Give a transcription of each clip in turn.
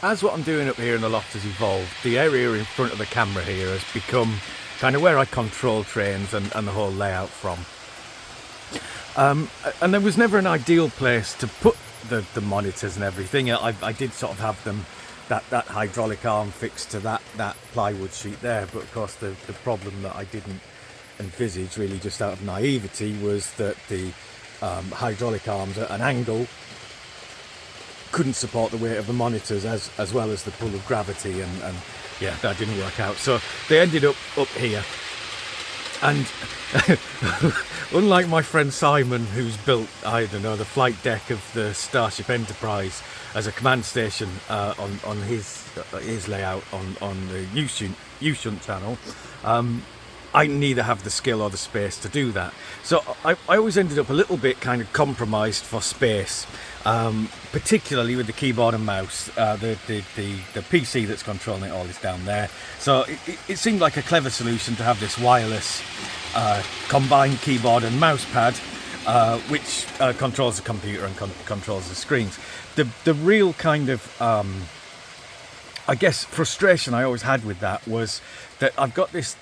as what I'm doing up here in the loft has evolved, the area in front of the camera here has become kind of where I control trains and the whole layout from. And there was never an ideal place to put the monitors and everything. I did sort of have them, that hydraulic arm fixed to that plywood sheet there, but of course the problem that I didn't envisage, really just out of naivety, was that the hydraulic arms at an angle couldn't support the weight of the monitors as well as the pull of gravity, and yeah, that didn't work out. So they ended up here, and unlike my friend Simon, who's built, I don't know, the flight deck of the Starship Enterprise as a command station on his layout on the U-Shunt channel, I neither have the skill or the space to do that. So I always ended up a little bit kind of compromised for space, particularly with the keyboard and mouse. The PC that's controlling it all is down there. So it seemed like a clever solution to have this wireless combined keyboard and mouse pad, which controls the computer and controls the screens. The real kind of I guess frustration I always had with that was that I've got this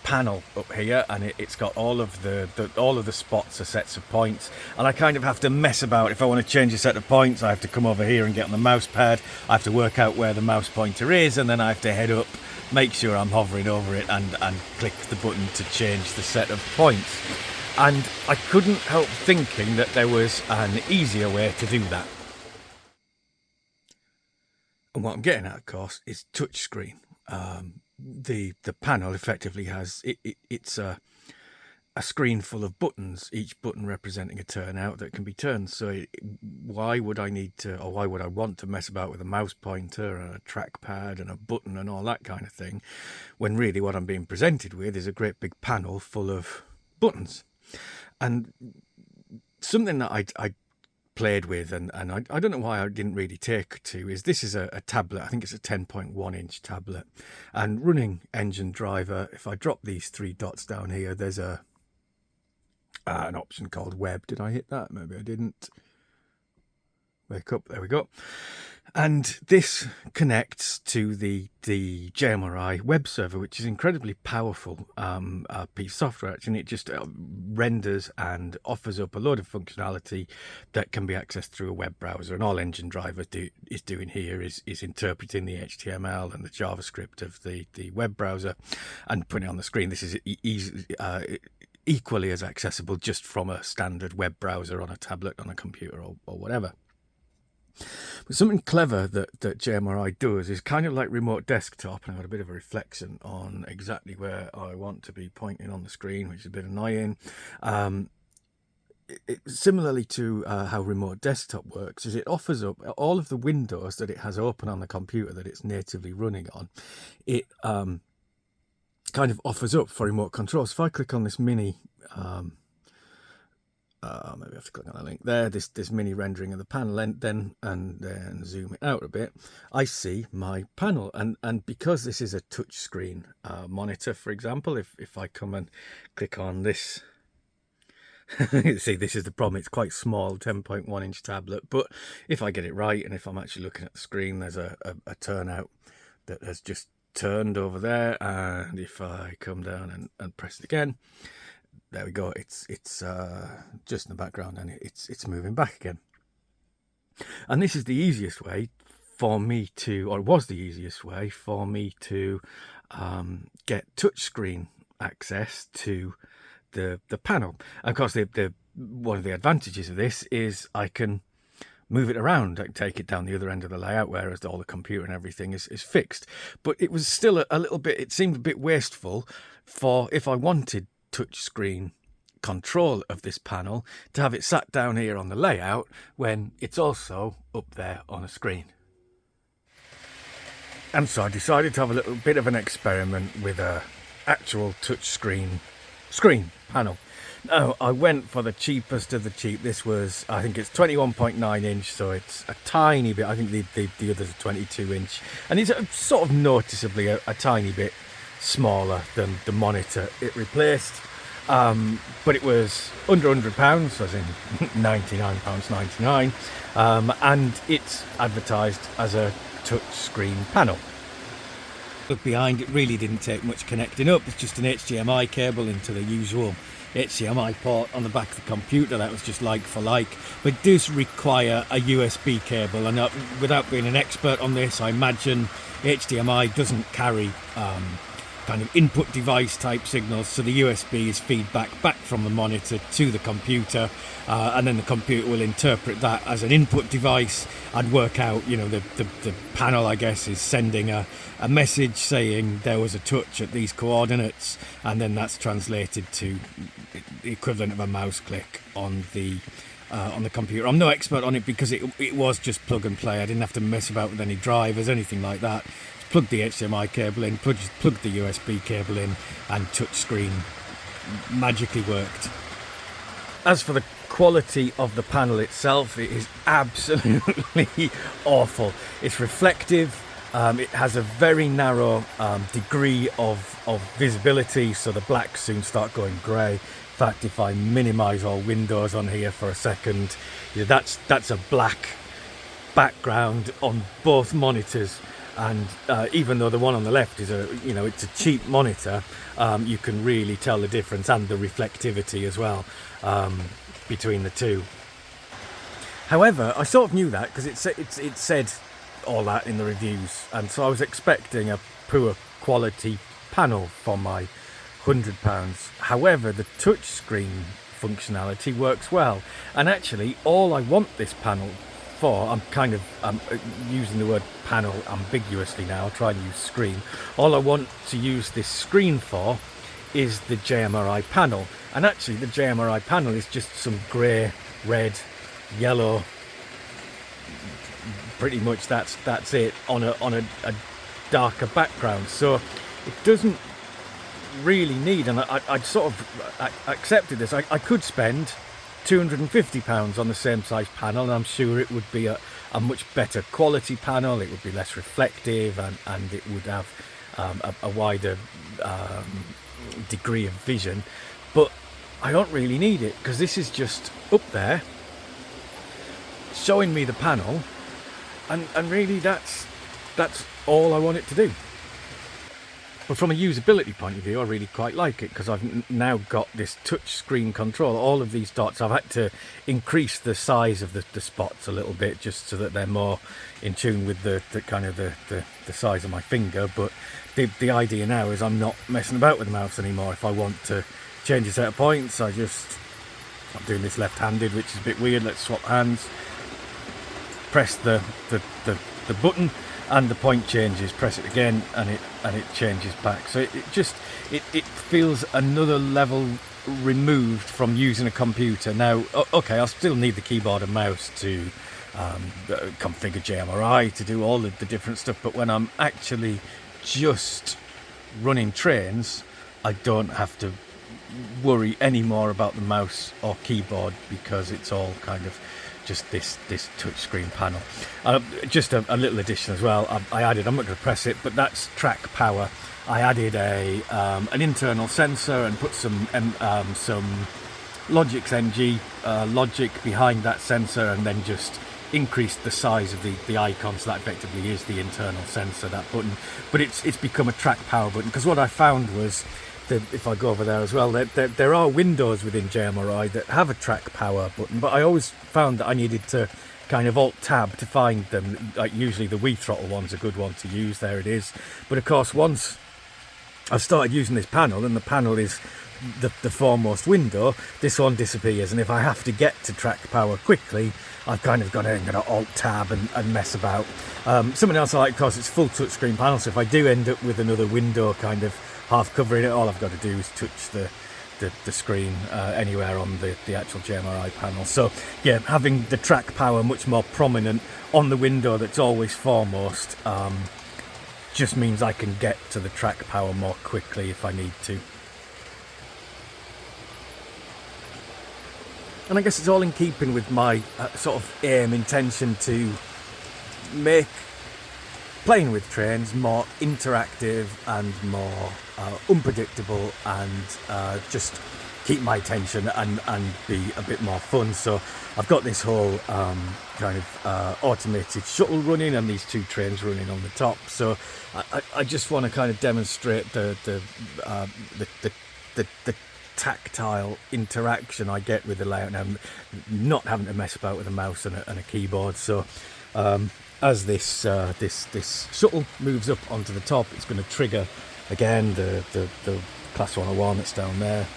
panel up here, and it's got all of the spots are sets of points, and I kind of have to mess about. If I want to change a set of points, I have to come over here and get on the mouse pad. I have to work out where the mouse pointer is, and then I have to head up, make sure I'm hovering over it, and click the button to change the set of points. And I couldn't help thinking that there was an easier way to do that. And what I'm getting at, of course, is touchscreen. The panel effectively has it's a screen full of buttons, each button representing a turnout that can be turned. So why would I want to mess about with a mouse pointer and a trackpad and a button and all that kind of thing, when really what I'm being presented with is a great big panel full of buttons? And something that I played with, and I don't know why I didn't really take to, is this is a tablet. I think it's a 10.1 inch tablet, and running engine driver. If I drop these three dots down here, there's an option called web. Did I hit that? Maybe I didn't. Wake up, there we go. And this connects to the JMRI web server, which is incredibly powerful piece of software. Actually, it just renders and offers up a load of functionality that can be accessed through a web browser. And all Engine Driver is doing here is interpreting the HTML and the JavaScript of the web browser and putting it on the screen. This is equally as accessible just from a standard web browser on a tablet, on a computer, or whatever. But something clever that JMRI does is kind of like remote desktop, and I've got a bit of a reflection on exactly where I want to be pointing on the screen, which is a bit annoying. Similarly to how remote desktop works, is it offers up all of the windows that it has open on the computer that it's natively running on. It kind of offers up for remote control. So if I click on this mini maybe I have to click on that link there, this mini rendering of the panel, and then zoom it out a bit, I see my panel. And because this is a touch screen monitor, for example, if I come and click on this, see, this is the problem, it's quite small, 10.1 inch tablet, but if I get it right, and if I'm actually looking at the screen, there's a turnout that has just turned over there, and if I come down and press it again, there we go. It's just in the background, and it's moving back again. And this is the easiest way for me to, or it was the easiest way for me to get touchscreen access to the panel. And of course, the one of the advantages of this is I can move it around. I can take it down the other end of the layout, whereas all the computer and everything is fixed. But it was still a little bit. It seemed a bit wasteful for, if I wanted touchscreen control of this panel, to have it sat down here on the layout when it's also up there on a screen. And so I decided to have a little bit of an experiment with a actual touchscreen screen panel. Now, I went for the cheapest of the cheap. This was, I think it's 21.9 inch, so it's a tiny bit. I think the others are 22 inch, and it's sort of noticeably a tiny bit smaller than the monitor it replaced, but it was under £100, as in £99.99, and it's advertised as a touch screen panel. Look behind, it really didn't take much connecting up. It's just an HDMI cable into the usual HDMI port on the back of the computer. That was just like for like, but it does require a USB cable, and without being an expert on this, I imagine HDMI doesn't carry kind of input device type signals, so the USB is feedback back from the monitor to the computer, and then the computer will interpret that as an input device and work out, you know, the panel, I guess, is sending a message saying there was a touch at these coordinates, and then that's translated to the equivalent of a mouse click on the computer. I'm no expert on it because it was just plug and play. I didn't have to mess about with any drivers, anything like that. Plug the HDMI cable in, plug the USB cable in, and touchscreen magically worked. As for the quality of the panel itself, it is absolutely awful. It's reflective. It has a very narrow degree of visibility, so the blacks soon start going grey. In fact, if I minimise all windows on here for a second, that's a black background on both monitors. And even though the one on the left is it's a cheap monitor, you can really tell the difference, and the reflectivity as well, between the two. However, I sort of knew that because it said all that in the reviews, and so I was expecting a poor quality panel for my £100. However, the touchscreen functionality works well, and actually all I want this panel for, I'm using the word panel ambiguously now, I'll try and use screen. All I want to use this screen for is the JMRI panel, and actually the JMRI panel is just some grey, red, yellow, pretty much that's it, on a darker background, so it doesn't really need, and I sort of accepted this. I could spend £250 on the same size panel, and I'm sure it would be a much better quality panel. It would be less reflective, and it would have a wider degree of vision, but I don't really need it because this is just up there showing me the panel, and really that's all I want it to do. But from a usability point of view, I really quite like it because I've now got this touch screen control. All of these dots, I've had to increase the size of the spots a little bit just so that they're more in tune with the size of my finger. But the idea now is I'm not messing about with the mouse anymore. If I want to change a set of points, I'm doing this left-handed, which is a bit weird. Let's swap hands. Press the button, and the point changes. Press it again, and it changes back. So it feels another level removed from using a computer. Now, okay, I'll still need the keyboard and mouse to configure JMRI, to do all the different stuff, but when I'm actually just running trains, I don't have to worry anymore about the mouse or keyboard because it's all kind of just this touchscreen panel. Just a little addition as well. I added, I'm not going to press it, but that's track power. I added an internal sensor and put some Logix NG logic behind that sensor, and then just increased the size of the icon, so that effectively is the internal sensor, that button. But it's become a track power button, because what I found was that if I go over there as well, there are windows within JMRI that have a track power button, but I always found that I needed to kind of alt-tab to find them. Like usually the Wii Throttle one's a good one to use, there it is. But of course, once I've started using this panel, and the panel is the foremost window, this one disappears, and if I have to get to track power quickly, I've kind of got to alt-tab and mess about. Something else I like, of course, it's full touchscreen panel, so if I do end up with another window kind of half covering it, all I've got to do is touch the screen anywhere on the actual JMRI panel. So yeah, having the track power much more prominent on the window that's always foremost just means I can get to the track power more quickly if I need to. And I guess it's all in keeping with my sort of intention to make playing with trains more interactive and more unpredictable, and just keep my attention and be a bit more fun. So I've got this whole kind of automated shuttle running and these two trains running on the top. So I just want to kind of demonstrate the tactile interaction I get with the layout and not having to mess about with a mouse and a keyboard. So as this shuttle moves up onto the top, it's going to trigger again the class 101 that's down there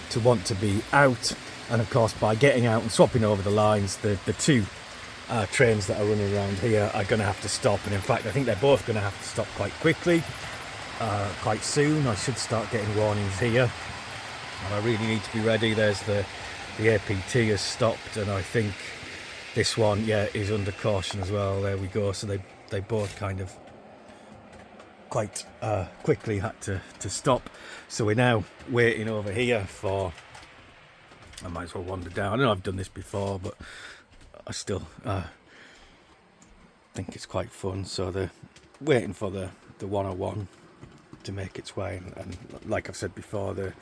to want to be out. And of course, by getting out and swapping over the lines, the two trains that are running around here are going to have to stop. And in fact, I think they're both going to have to stop quite quickly, quite soon. I should start getting warnings here, and I really need to be ready. There's the APT has stopped, and I think this one, yeah, is under caution as well. There we go. So they both kind of quite quickly had to stop. So we're now waiting over here for, I might as well wander down. I know I've done this before, but I still think it's quite fun. So they're waiting for the 101 to make its way, and like I've said before, the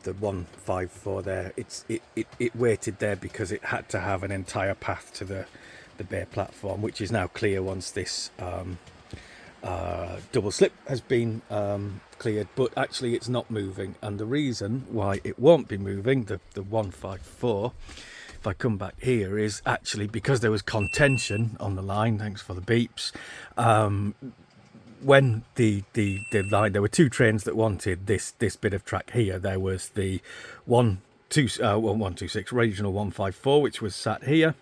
154 there, it waited there because it had to have an entire path to the bay platform, which is now clear once this double slip has been cleared. But actually it's not moving, and the reason why it won't be moving, the 154, if I come back here, is actually because there was contention on the line. Thanks for the beeps. When the line, there were two trains that wanted this bit of track here. There was the 126 regional 154, which was sat here,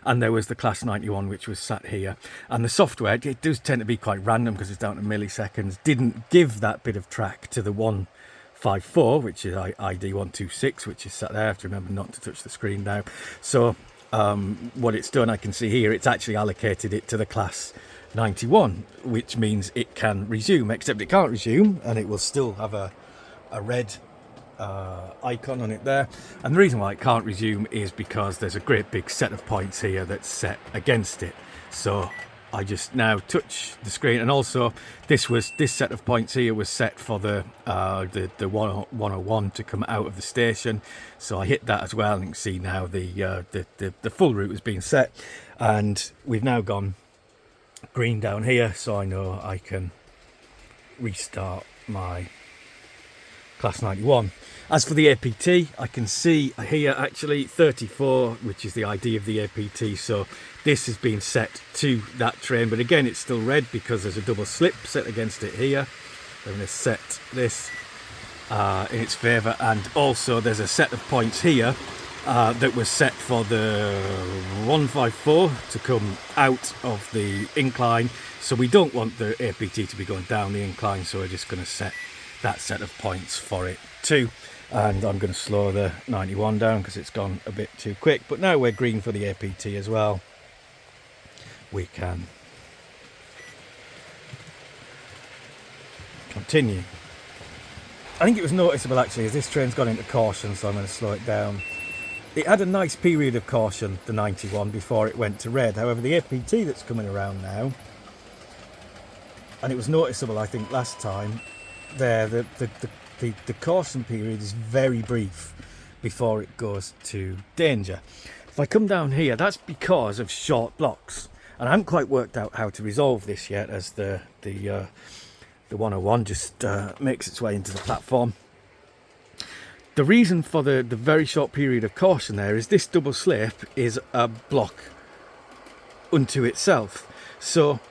and there was the class 91, which was sat here. And the software, it does tend to be quite random because it's down to milliseconds, didn't give that bit of track to the 154, which is ID 126, which is sat there. I have to remember not to touch the screen now. So what it's done, I can see here, it's actually allocated it to the class 91, which means it can resume, except it can't resume, and it will still have a red icon on it there. And the reason why it can't resume is because there's a great big set of points here that's set against it. So I just now touch the screen, and also this set of points here was set for the 101 to come out of the station. So I hit that as well, and you can see now the full route has been set, and we've now gone green down here, so I know I can restart my class 91. As for the APT, I can see here actually 34, which is the ID of the APT. So this has been set to that train, but again it's still red because there's a double slip set against it here. I'm going to set this in its favour, and also there's a set of points here that was set for the 154 to come out of the incline. So we don't want the APT to be going down the incline, so we're just going to set that set of points for it too. And I'm going to slow the 91 down because it's gone a bit too quick. But now we're green for the APT as well. We can continue. I think it was noticeable actually as this train's gone into caution, so I'm going to slow it down. It had a nice period of caution, the 91, before it went to red. However, the APT that's coming around now, and it was noticeable I think last time there, the caution period is very brief before it goes to danger. If I come down here, that's because of short blocks, and I haven't quite worked out how to resolve this yet, as the 101 just makes its way into the platform. The reason for the very short period of caution there is this double slip is a block unto itself. So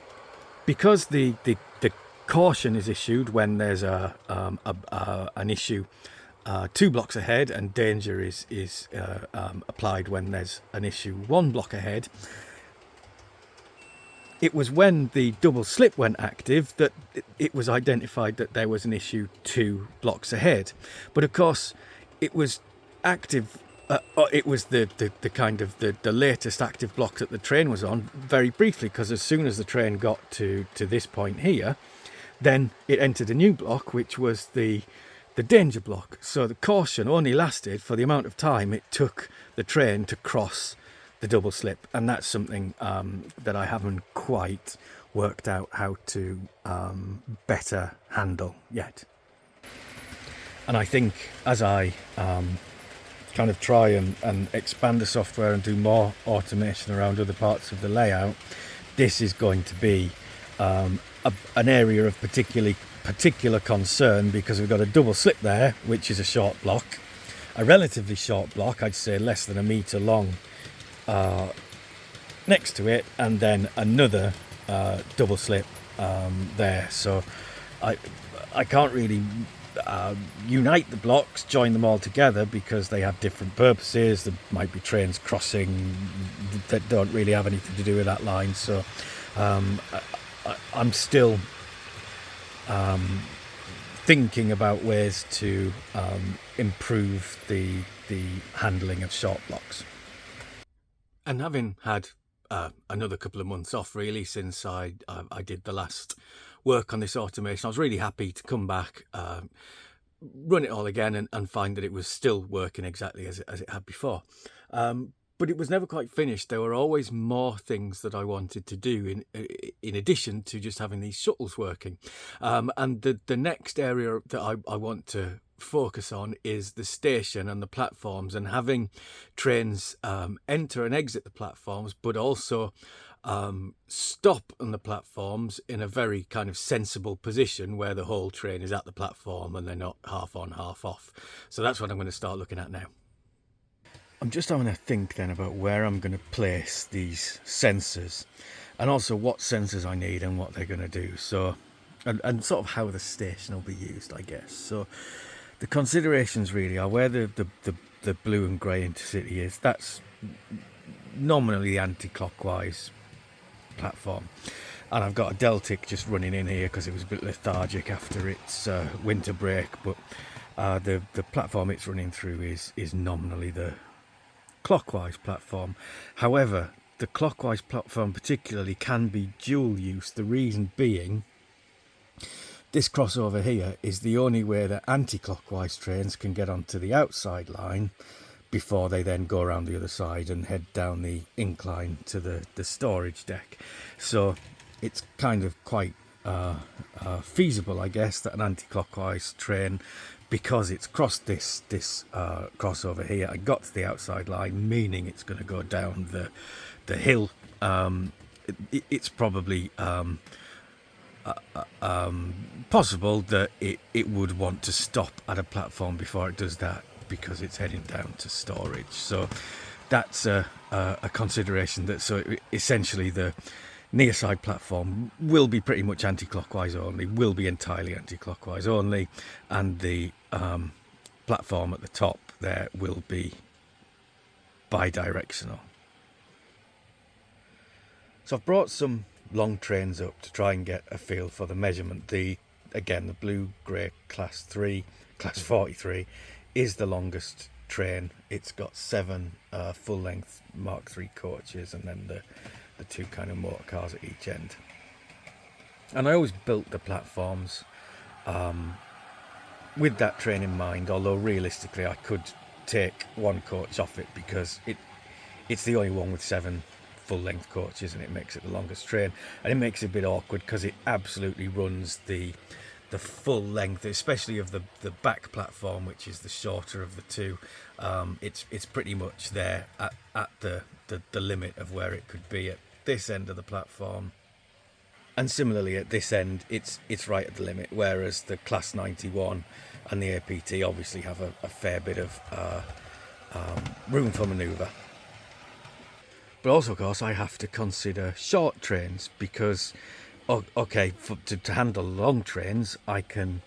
because the caution is issued when there's an issue 2 blocks ahead, and danger is applied when there's an issue 1 block ahead, it was when the double slip went active that it was identified that there was an issue 2 blocks ahead. But of course it was active, it was the kind of the latest active block that the train was on very briefly, because as soon as the train got to this point here, then it entered a new block, which was the danger block. So the caution only lasted for the amount of time it took the train to cross the double slip, and that's something that I haven't quite worked out how to better handle yet. And I think as I kind of try and expand the software and do more automation around other parts of the layout, this is going to be an area of particular concern, because we've got a double slip there, which is a short block, a relatively short block, I'd say less than a metre long, next to it, and then another double slip there. So I can't really unite the blocks, join them all together, because they have different purposes. There might be trains crossing that don't really have anything to do with that line. So I'm still thinking about ways to improve the handling of short blocks. And having had another couple of months off, really, since I did the last work on this automation, I was really happy to come back, run it all again, and find that it was still working exactly as it had before. But it was never quite finished. There were always more things that I wanted to do in addition to just having these shuttles working. And the next area that I want to focus on is the station and the platforms, and having trains enter and exit the platforms, but also stop on the platforms in a very kind of sensible position where the whole train is at the platform and they're not half on, half off. So that's what I'm going to start looking at now. I'm just having to think then about where I'm going to place these sensors, and also what sensors I need and what they're going to do. So, and sort of how the station will be used, I guess. So the considerations really are where the blue and grey intercity is. That's nominally anti-clockwise platform, and I've got a Deltic just running in here because it was a bit lethargic after its winter break. But the platform it's running through is nominally the clockwise platform. However, the clockwise platform particularly can be dual use. The reason being, this crossover here is the only way that anti-clockwise trains can get onto the outside line before they then go around the other side and head down the incline to the storage deck. So it's kind of quite feasible, I guess, that an anti-clockwise train, because it's crossed this crossover here and got to the outside line, meaning it's going to go down the hill, it's probably possible that it would want to stop at a platform before it does that, because it's heading down to storage. So that's a consideration. That so essentially the near side platform will be pretty much anti-clockwise only, will be entirely anti-clockwise only, and the platform at the top there will be bi-directional. So I've brought some long trains up to try and get a feel for the measurement. Again, the blue-grey class 3, class 43, is the longest train. It's got 7 full-length Mark III coaches, and then the 2 kind of motor cars at each end. And I always built the platforms with that train in mind, although realistically I could take 1 coach off it, because it's the only one with 7 full-length coaches, and it makes it the longest train. And it makes it a bit awkward because it absolutely runs the full length, especially of the back platform, which is the shorter of the 2. It's pretty much there at the limit of where it could be at this end of the platform. And similarly at this end, it's right at the limit, whereas the class 91 and the APT obviously have a fair bit of room for manoeuvre. But also, of course, I have to consider short trains, because okay, to handle long trains, I can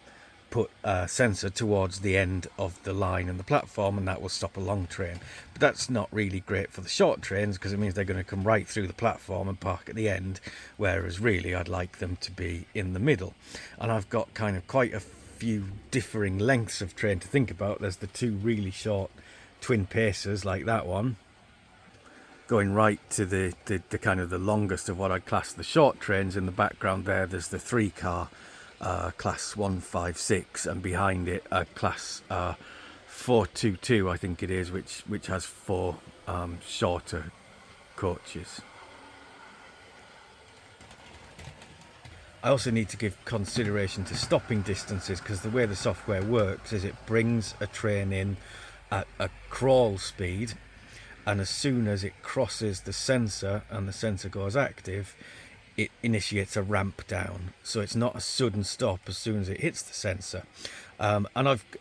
put a sensor towards the end of the line and the platform, and that will stop a long train. But that's not really great for the short trains, because it means they're going to come right through the platform and park at the end, whereas really I'd like them to be in the middle. And I've got kind of quite a few differing lengths of train to think about. There's the 2 really short twin pacers like that one, going right to the kind of the longest of what I'd class the short trains. In the background there's the 3 car class 156, and behind it a class 422, I think it is, which has 4 shorter coaches. I also need to give consideration to stopping distances, because the way the software works is it brings a train in at a crawl speed, and as soon as it crosses the sensor and the sensor goes active, it initiates a ramp down. So it's not a sudden stop as soon as it hits the sensor. And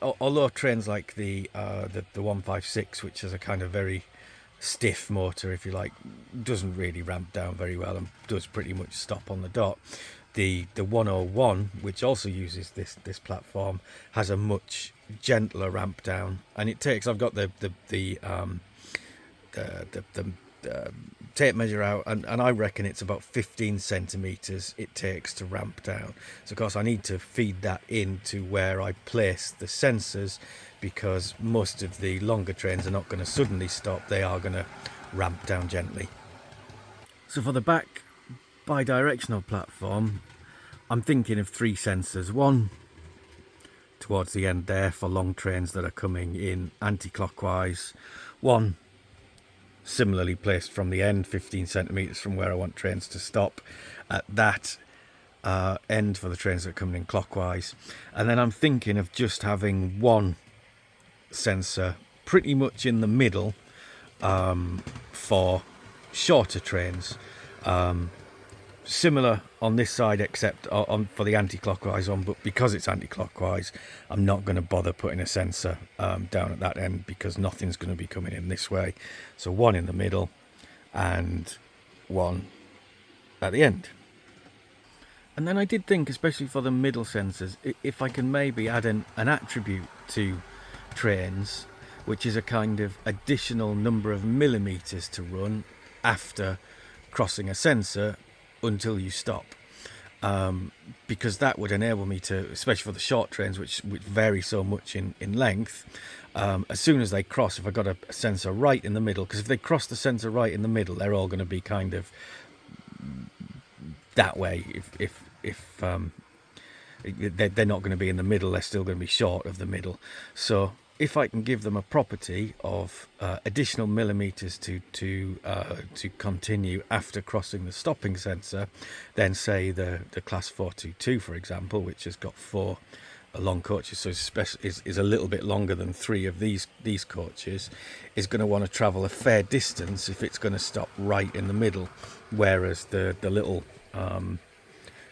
although trains like the 156, which is a kind of very stiff motor, if you like, doesn't really ramp down very well and does pretty much stop on the dot. The 101, which also uses this platform, has a much gentler ramp down, and it takes. I've got the tape measure out, and I reckon it's about 15 centimeters it takes to ramp down. So of course I need to feed that into where I place the sensors, because most of the longer trains are not going to suddenly stop, they are going to ramp down gently. So for the back bidirectional platform, I'm thinking of 3 sensors. One towards the end there for long trains that are coming in anti-clockwise, one similarly placed from the end 15 centimeters from where I want trains to stop at that end for the trains that are coming in clockwise. And then I'm thinking of just having one sensor pretty much in the middle for shorter trains. Similar on this side, except for the anti-clockwise one, but because it's anti-clockwise, I'm not going to bother putting a sensor down at that end, because nothing's going to be coming in this way. So one in the middle and one at the end. And then I did think, especially for the middle sensors, if I can maybe add an attribute to trains, which is a kind of additional number of millimeters to run after crossing a sensor until you stop, because that would enable me to, especially for the short trains, which vary so much in length, as soon as they cross, if I got a sensor right in the middle, because if they cross the sensor right in the middle, they're all going to be kind of that way. If they're not going to be in the middle, they're still going to be short of the middle. So if I can give them a property of additional millimeters to continue after crossing the stopping sensor, then say the class 422, for example, which has got 4 long coaches, so is a little bit longer than 3 of these coaches, is going to want to travel a fair distance if it's going to stop right in the middle, whereas the little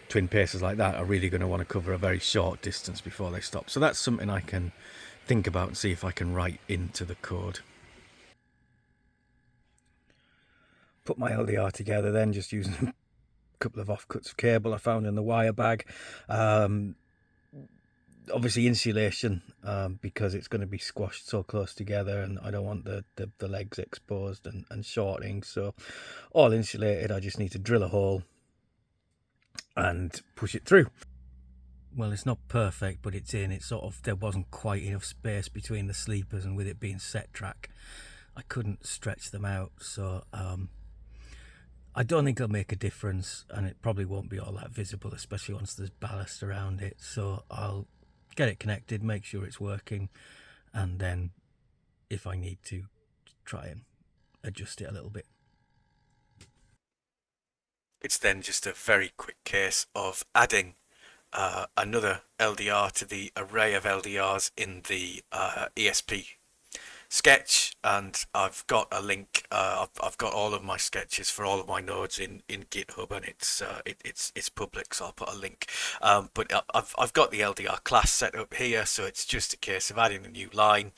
twin pacers like that are really going to want to cover a very short distance before they stop. So that's something I can think about and see if I can write into the code. Put my LDR together then, just using a couple of offcuts of cable I found in the wire bag. Obviously insulation, because it's going to be squashed so close together, and I don't want the legs exposed and shorting. So all insulated, I just need to drill a hole and push it through. Well, it's not perfect, but it's in. It's sort of, there wasn't quite enough space between the sleepers, and with it being set track, I couldn't stretch them out. So I don't think it'll make a difference, and it probably won't be all that visible, especially once there's ballast around it. So I'll get it connected, make sure it's working, and then if I need to, try and adjust it a little bit. It's then just a very quick case of adding another LDR to the array of LDRs in the ESP sketch, and I've got a link. I've got all of my sketches for all of my nodes in GitHub, and it's public, so I'll put a link. But I've got the LDR class set up here, so it's just a case of adding a new line,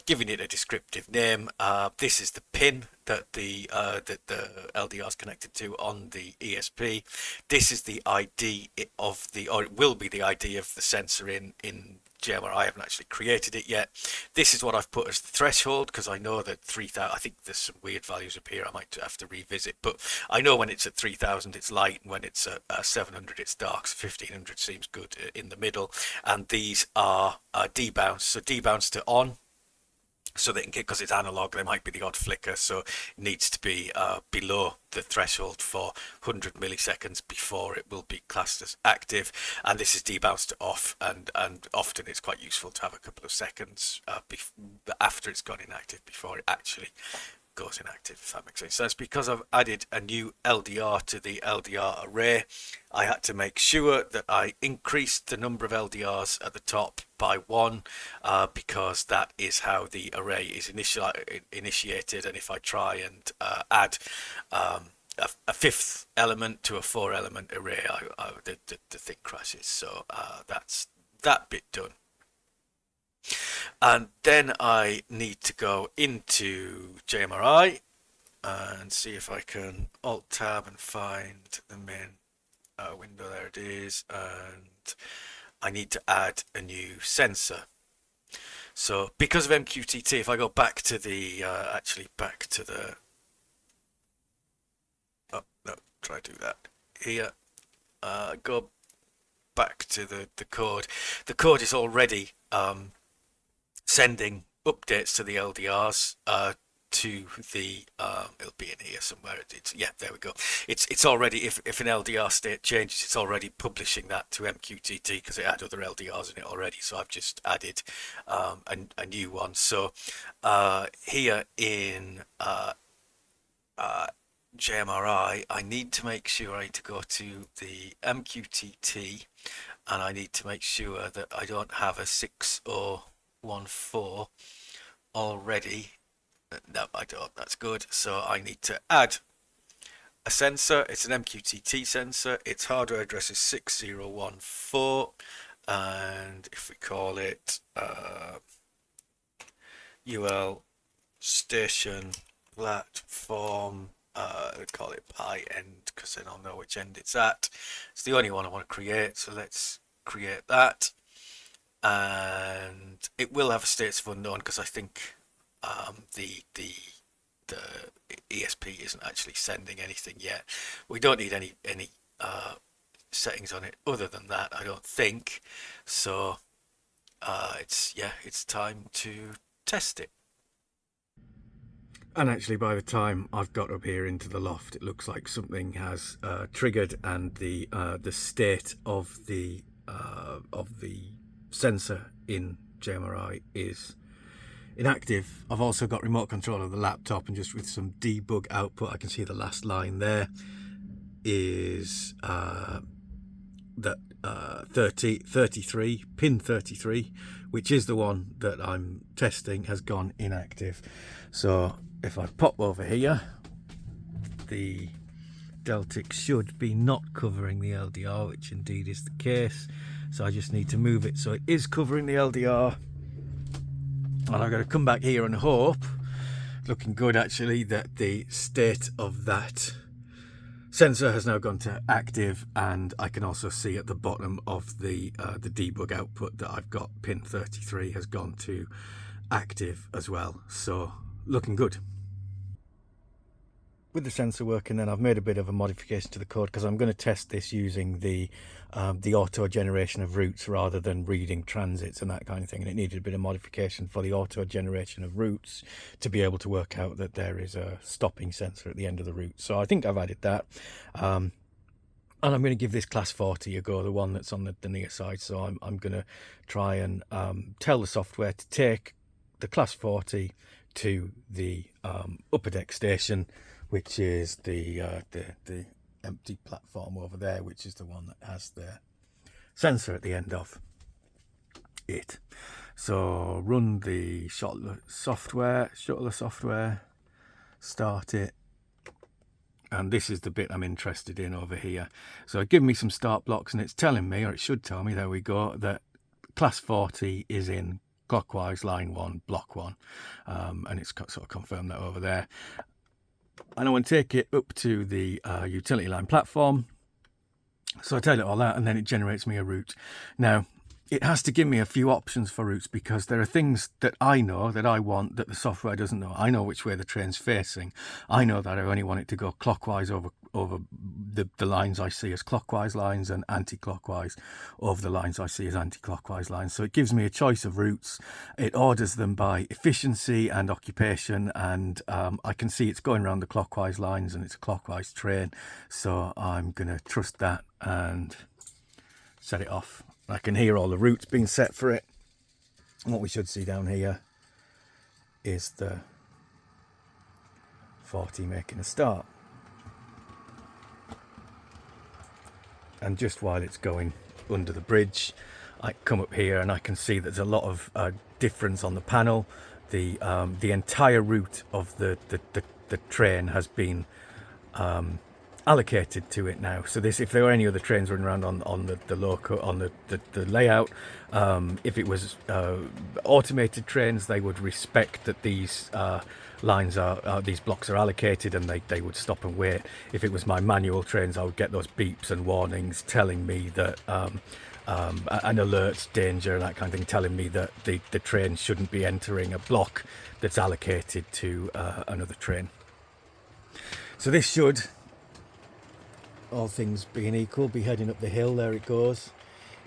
giving it a descriptive name. This is the pin that the LDR is connected to on the ESP. This is the ID of the, or it will be the ID of the sensor in JMRI. I haven't actually created it yet. This is what I've put as the threshold, because I know that 3000, I think there's some weird values up here I might have to revisit, but I know when it's at 3000 it's light, and when it's at 700 it's dark, so 1500 seems good in the middle. And these are debounce, so debounce to on, so they can get, because it's analog, there might be the odd flicker, so it needs to be below the threshold for 100 milliseconds before it will be classed as active. And this is debounce to off, and often it's quite useful to have a couple of seconds after it's gone inactive before it actually goes inactive, if that makes sense. So that's because I've added a new LDR to the LDR array. I had to make sure that I increased the number of LDRs at the top by 1 because that is how the array is initiated. And if I try and add a 5th element to a 4-element array, the thing crashes. So that's that bit done. And then I need to go into JMRI and see if I can Alt Tab and find the main window. There it is. And I need to add a new sensor. So because of MQTT, if I go back to the oh no, try to do that here. Go back to the code. The code is already sending updates to the LDRs to the it'll be in here somewhere. Yeah, there we go. It's already, if an LDR state changes, it's already publishing that to MQTT because it had other LDRs in it already. So I've just added a new one. So here in JMRI, I need to make sure I need to go to the MQTT, and I need to make sure that I don't have a 6014 already. No, I don't. That's good. So I need to add a sensor. It's an MQTT sensor. Its hardware address is 6014, and if we call it UL station platform, call it pi end because then I'll know which end it's at. It's the only one I want to create, so let's create that. And it will have a status of unknown because I think the ESP isn't actually sending anything yet. We don't need any settings on it other than that, I don't think. So it's time to test it. And actually, by the time I've got up here into the loft, it looks like something has triggered, and the state of the sensor in JMRI is inactive. I've also got remote control of the laptop, and just with some debug output, I can see the last line there is that 33, pin 33, which is the one that I'm testing, has gone inactive. So if I pop over here, the Deltic should be not covering the LDR, which indeed is the case. So I just need to move it so it is covering the LDR. And I'm going to come back here and hope, looking good actually, that the state of that sensor has now gone to active, and I can also see at the bottom of the debug output that I've got pin 33 has gone to active as well. So looking good. With the sensor working, then I've made a bit of a modification to the code because I'm going to test this using the auto generation of routes rather than reading transits and that kind of thing, and it needed a bit of modification for the auto generation of routes to be able to work out that there is a stopping sensor at the end of the route. So I think I've added that, and I'm going to give this class 40 a go, the one that's on the near side. So I'm going to try and tell the software to take the class 40 to the upper deck station, which is the empty platform over there, which is the one that has the sensor at the end of it. So run the shuttler software, start it, and this is the bit I'm interested in over here. So give me some start blocks, and it's telling me, or it should tell me, there we go, that class 40 is in clockwise line 1, block 1, and it's sort of confirmed that over there. And I want to take it up to the utility line platform. So I tell it all that, and then it generates me a route. Now, it has to give me a few options for routes because there are things that I know that I want that the software doesn't know. I know which way the train's facing. I know that I only want it to go clockwise over the lines I see as clockwise lines, and anti-clockwise over the lines I see as anti-clockwise lines. So it gives me a choice of routes. It orders them by efficiency and occupation, and I can see it's going around the clockwise lines and it's a clockwise train. So I'm going to trust that and set it off. I can hear all the routes being set for it. And what we should see down here is the 40 making a start. And just while it's going under the bridge, I come up here and I can see there's a lot of difference on the panel. The entire route of the train has been allocated to it now. So this, if there were any other trains running around on the loco, on the layout, if it was automated trains, they would respect that these lines are these blocks are allocated, and they would stop and wait. If it was my manual trains, I would get those beeps and warnings telling me that an alert, danger, and that kind of thing, telling me that the train shouldn't be entering a block that's allocated to another train. So this should, all things being equal, be heading up the hill. There it goes.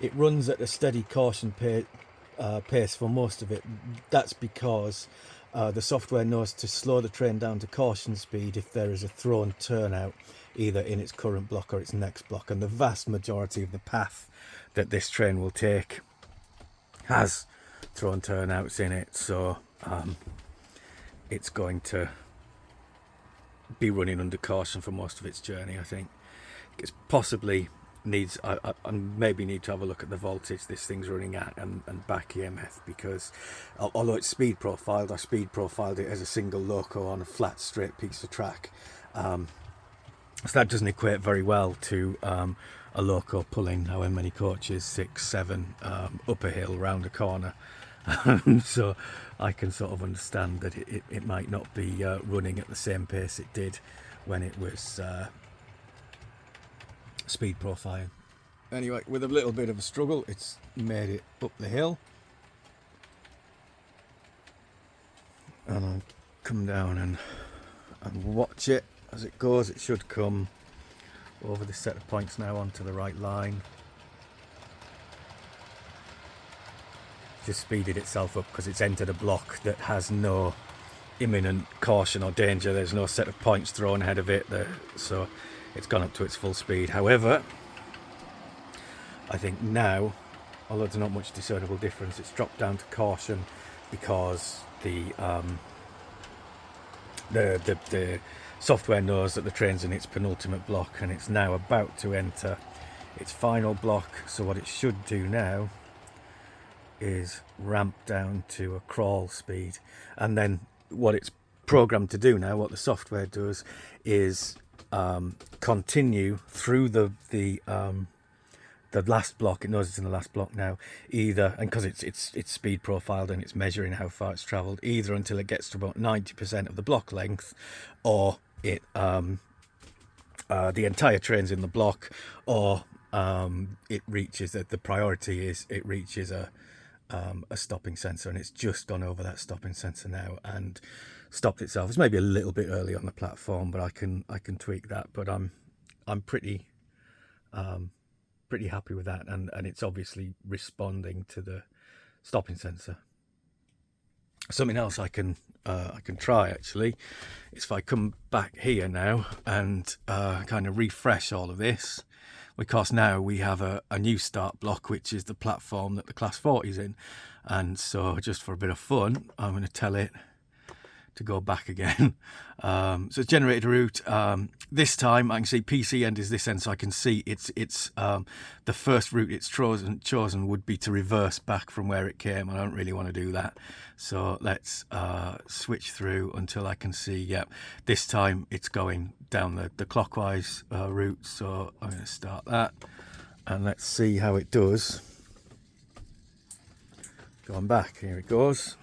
It runs at a steady caution pace for most of it. That's because the software knows to slow the train down to caution speed if there is a thrown turnout, either in its current block or its next block. And the vast majority of the path that this train will take has thrown turnouts in it, so it's going to be running under caution for most of its journey. I think it's possibly needs, I maybe need to have a look at the voltage this thing's running at and back EMF, because although it's speed profiled, I speed profiled it as a single loco on a flat straight piece of track, so that doesn't equate very well to a loco pulling however many coaches, 6, 7 up a hill round a corner. So I can sort of understand that it might not be running at the same pace it did when it was speed profiling. Anyway, with a little bit of a struggle, it's made it up the hill, and I'll come down and watch it as it goes. It should come over this set of points now onto the right line. Just speeded itself up because it's entered a block that has no imminent caution or danger. There's no set of points thrown ahead of it there, so it's gone up to its full speed. However, I think now, although there's not much discernible difference, it's dropped down to caution because the software knows that the train's in its penultimate block and it's now about to enter its final block. So what it should do now is ramp down to a crawl speed, and then what it's programmed to do now, what the software does, is continue through the last block. It knows it's in the last block now, either, and because it's speed profiled and it's measuring how far it's traveled, either until it gets to about 90% of the block length, or it the entire train's in the block, or it reaches the priority is it reaches a stopping sensor, and it's just gone over that stopping sensor now and stopped itself. It's maybe a little bit early on the platform, but I can tweak that. But I'm pretty happy with that, and it's obviously responding to the stopping sensor. Something else I can try actually is if I come back here now and kind of refresh all of this, because now we have a new start block, which is the platform that the Class 40 is in. And so just for a bit of fun, I'm going to tell it to go back again. So it's generated a route. This time I can see PC end is this end, so I can see it's the first route it's chosen would be to reverse back from where it came. I don't really want to do that. So let's switch through until I can see, yep, this time it's going down the clockwise route. So I'm going to start that and let's see how it does. Going back, here it goes.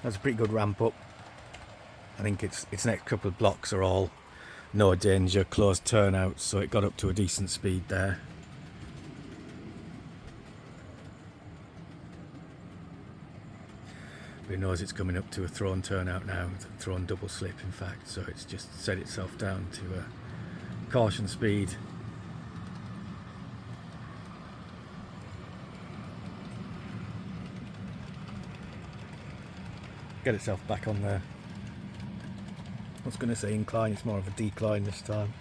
That's a pretty good ramp up. I think its next couple of blocks are all no danger, closed turnouts, so it got up to a decent speed there. But it knows it's coming up to a thrown turnout now, thrown double slip in fact, so it's just set itself down to a caution speed. Get itself back on there. I was going to say incline, it's more of a decline this time.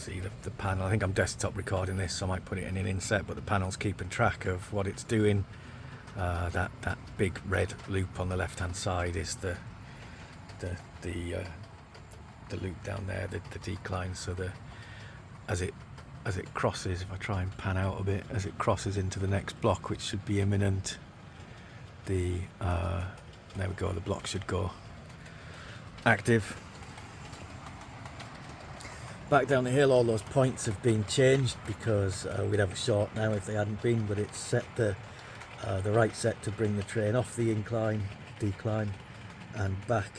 see the panel. I think I'm desktop recording this, so I might put it in an inset, but the panel's keeping track of what it's doing. That big red loop on the left hand side is the loop down there, the decline. So as it crosses, if I try and pan out a bit, as it crosses into the next block, which should be imminent, there we go, the block should go active. Back down the hill, all those points have been changed because we'd have a short now if they hadn't been, but it's set the right set to bring the train off the decline and back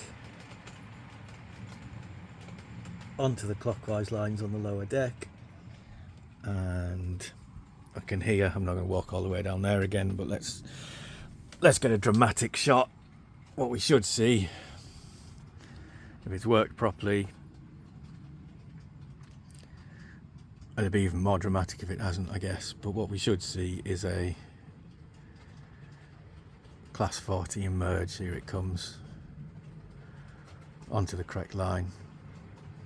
onto the clockwise lines on the lower deck. And I can hear, I'm not going to walk all the way down there again, but let's get a dramatic shot. What we should see, if it's worked properly, and it'd be even more dramatic if it hasn't, I guess, but what we should see is a class 40 emerge. Here it comes onto the correct line.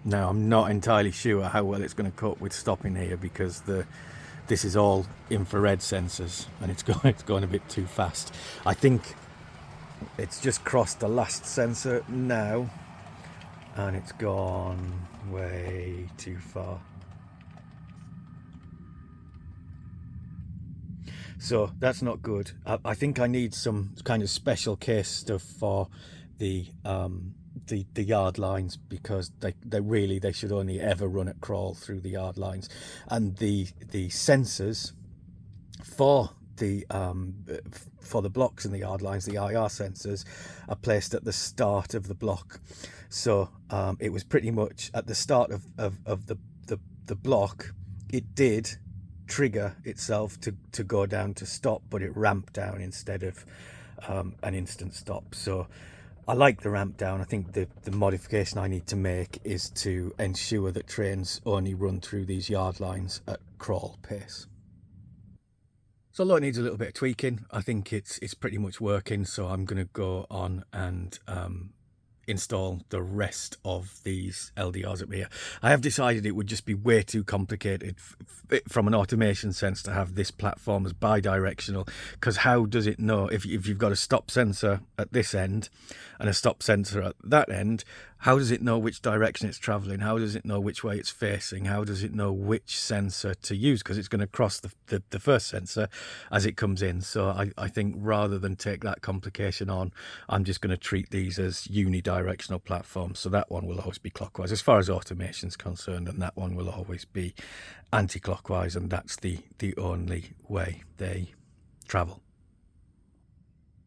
Now I'm not entirely sure how well it's going to cope with stopping here, because this is all infrared sensors and it's going a bit too fast. I think it's just crossed the last sensor now and it's gone way too far. So that's not good. I think I need some kind of special case stuff for the yard lines, because they should only ever run at crawl through the yard lines, and the sensors for the blocks in the yard lines, the IR sensors, are placed at the start of the block. So it was pretty much at the start of the block. It did trigger itself to go down to stop, but it ramped down instead of an instant stop. So I like the ramp down. I think the modification I need to make is to ensure that trains only run through these yard lines at crawl pace. So although it needs a little bit of tweaking, I think it's pretty much working. So I'm going to go on and install the rest of these LDRs up here. I have decided it would just be way too complicated from an automation sense to have this platform as bi-directional, because how does it know if you've got a stop sensor at this end and a stop sensor at that end? How does it know which direction it's traveling? How does it know which way it's facing? How does it know which sensor to use? Because it's going to cross the first sensor as it comes in. So I think rather than take that complication on, I'm just going to treat these as unidirectional platforms. So that one will always be clockwise as far as automation is concerned, and that one will always be anti-clockwise, and that's the only way they travel.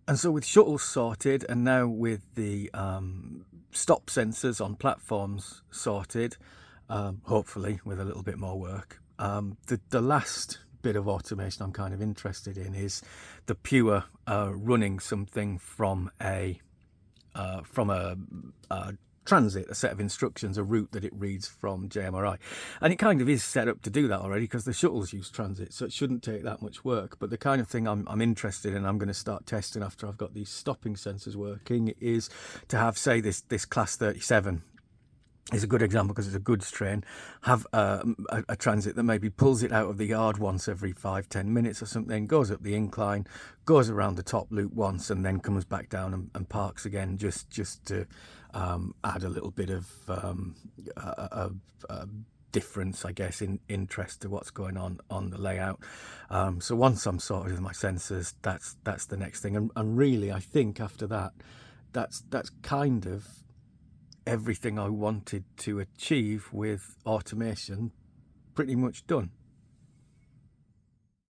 And so with shuttles sorted, and now with the stop sensors on platforms sorted, hopefully with a little bit more work, the last bit of automation I'm kind of interested in is the pure running something from a transit, a set of instructions, a route that it reads from JMRI. And it kind of is set up to do that already, because the shuttles use transit, so it shouldn't take that much work. But the kind of thing I'm interested in, I'm going to start testing after I've got these stopping sensors working, is to have, say, this class 37 is a good example because it's a goods train, have a transit that maybe pulls it out of the yard once every 5-10 minutes or something, goes up the incline, goes around the top loop once, and then comes back down and parks again, just to add a little bit of difference, I guess, in interest to what's going on the layout. So once I'm sorted with my sensors, that's the next thing, and really I think after that, that's kind of everything I wanted to achieve with automation pretty much done.